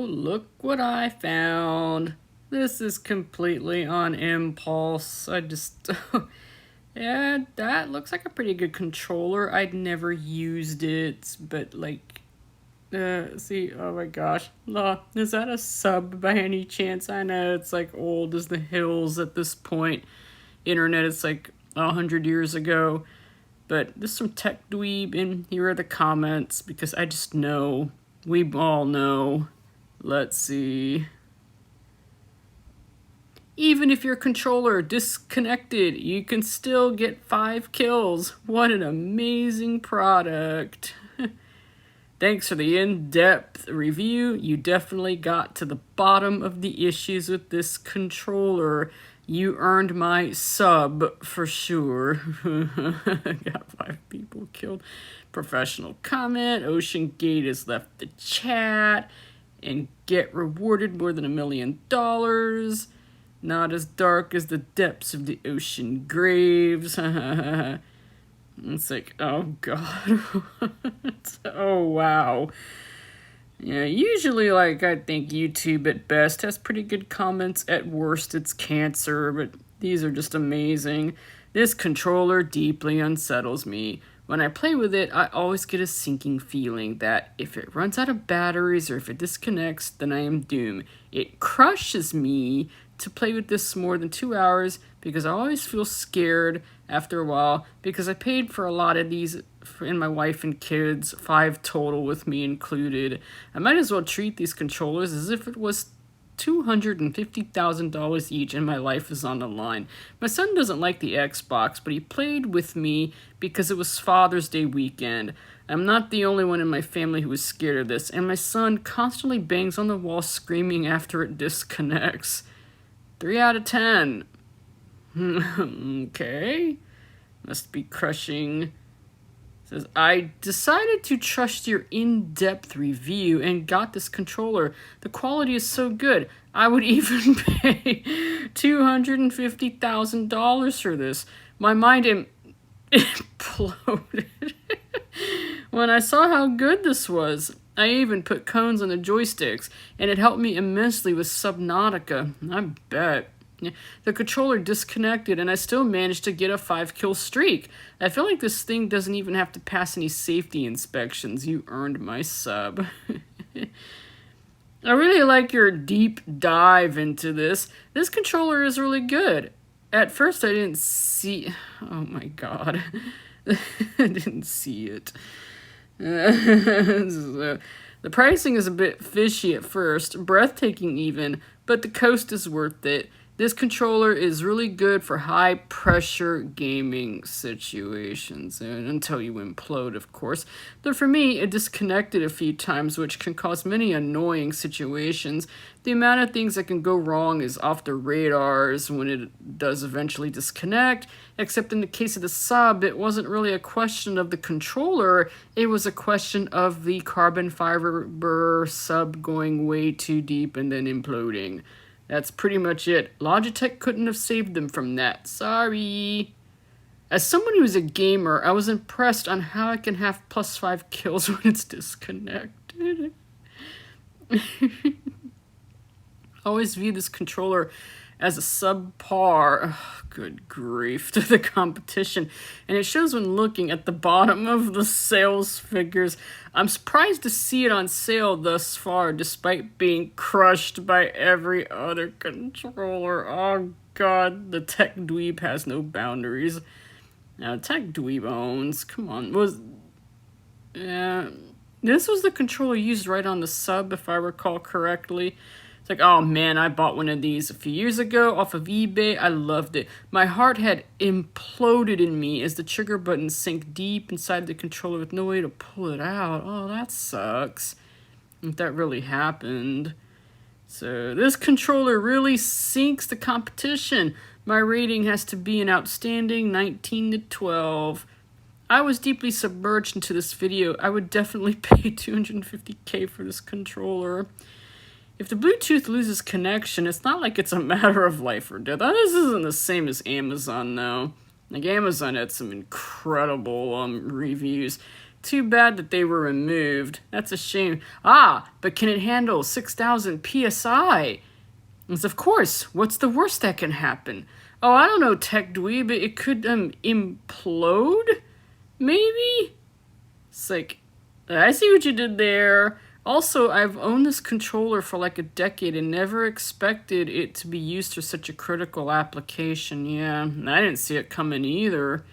Look what I found. This is completely on impulse. Yeah, that looks like a pretty good controller. I'd never used it, but see, oh my gosh. Is that a sub by any chance? I know it's like old as the hills at this point. Internet is like 100 years ago. But this is from Tech Dweeb, and here are the comments because I just know. We all know. Let's see. Even if your controller disconnected, you can still get 5 kills. What an amazing product. Thanks for the in-depth review. You definitely got to the bottom of the issues with this controller. You earned my sub for sure. Got 5 people killed. Professional comment. Ocean Gate has left the chat. And get rewarded more than $1 million. Not as dark as the depths of the ocean graves. It's like, oh god. Oh wow. Yeah, usually I think YouTube at best has pretty good comments. At worst it's cancer, but these are just amazing. This controller deeply unsettles me. When I play with it, I always get a sinking feeling that if it runs out of batteries or if it disconnects, then I am doomed. It crushes me to play with this more than 2 hours because I always feel scared after a while because I paid for a lot of these and my wife and kids, 5 total with me included. I might as well treat these controllers as if it was $250,000 each and my life is on the line. My son doesn't like the Xbox, but he played with me because it was Father's Day weekend. I'm not the only one in my family who was scared of this, and my son constantly bangs on the wall screaming after it disconnects. 3 out of 10. Okay. Must be crushing. Says, I decided to trust your in-depth review and got this controller. The quality is so good. I would even pay $250,000 for this. My mind imploded when I saw how good this was. I even put cones on the joysticks, and it helped me immensely with Subnautica. I bet. The controller disconnected, and I still managed to get a 5-kill streak. I feel like this thing doesn't even have to pass any safety inspections. You earned my sub. I really like your deep dive into this. This controller is really good. At first, I didn't see... Oh my god. I didn't see it. The pricing is a bit fishy at first, breathtaking even, but the cost is worth it. This controller is really good for high-pressure gaming situations, until you implode, of course. But for me, it disconnected a few times, which can cause many annoying situations. The amount of things that can go wrong is off the radars when it does eventually disconnect, except in the case of the sub, it wasn't really a question of the controller, it was a question of the carbon fiber sub going way too deep and then imploding. That's pretty much it. Logitech couldn't have saved them from that. Sorry. As someone who's a gamer, I was impressed on how I can have +5 kills when it's disconnected. Always view this controller as a subpar, good grief, to the competition. And it shows when looking at the bottom of the sales figures. I'm surprised to see it on sale thus far, despite being crushed by every other controller. Oh god, the Tech Dweeb has no boundaries. Now, Tech Dweeb owns, come on, this was the controller used right on the sub, if I recall correctly. It's like, oh man, I bought one of these a few years ago off of eBay. I loved it. My heart had imploded in me as the trigger button sank deep inside the controller with no way to pull it out. Oh, that sucks. If that really happened. So this controller really sinks the competition. My rating has to be an outstanding 19 to 12. I was deeply submerged into this video. I would definitely pay $250K for this controller. If the Bluetooth loses connection, it's not like it's a matter of life or death. This isn't the same as Amazon, though. Like, Amazon had some incredible reviews. Too bad that they were removed. That's a shame. Ah, but can it handle 6,000 PSI? Yes, of course. What's the worst that can happen? Oh, I don't know, Tech Dweeb, but it could implode? Maybe? It's like, I see what you did there. Also, I've owned this controller for like a decade and never expected it to be used for such a critical application. Yeah, I didn't see it coming either.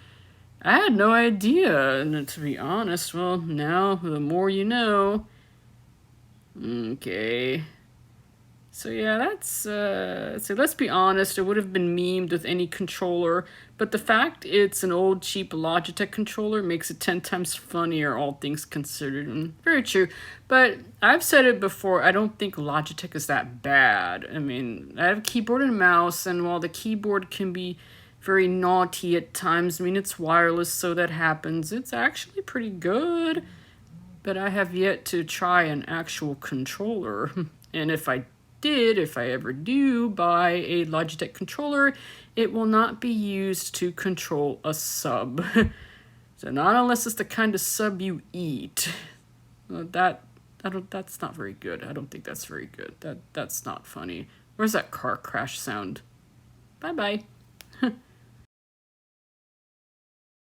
I had no idea, and to be honest. Well, now the more you know. Okay. So yeah, that's, so let's be honest, it would have been memed with any controller, but the fact it's an old cheap Logitech controller makes it 10 times funnier, all things considered. Very true, but I've said it before, I don't think Logitech is that bad. I mean, I have a keyboard and a mouse, and while the keyboard can be very naughty at times, I mean, it's wireless, so that happens, it's actually pretty good, but I have yet to try an actual controller, and if I ever do buy a Logitech controller, it will not be used to control a sub. So not unless it's the kind of sub you eat. That's not very good. I don't think that's very good. That's not funny. Where's that car crash sound? Bye-bye.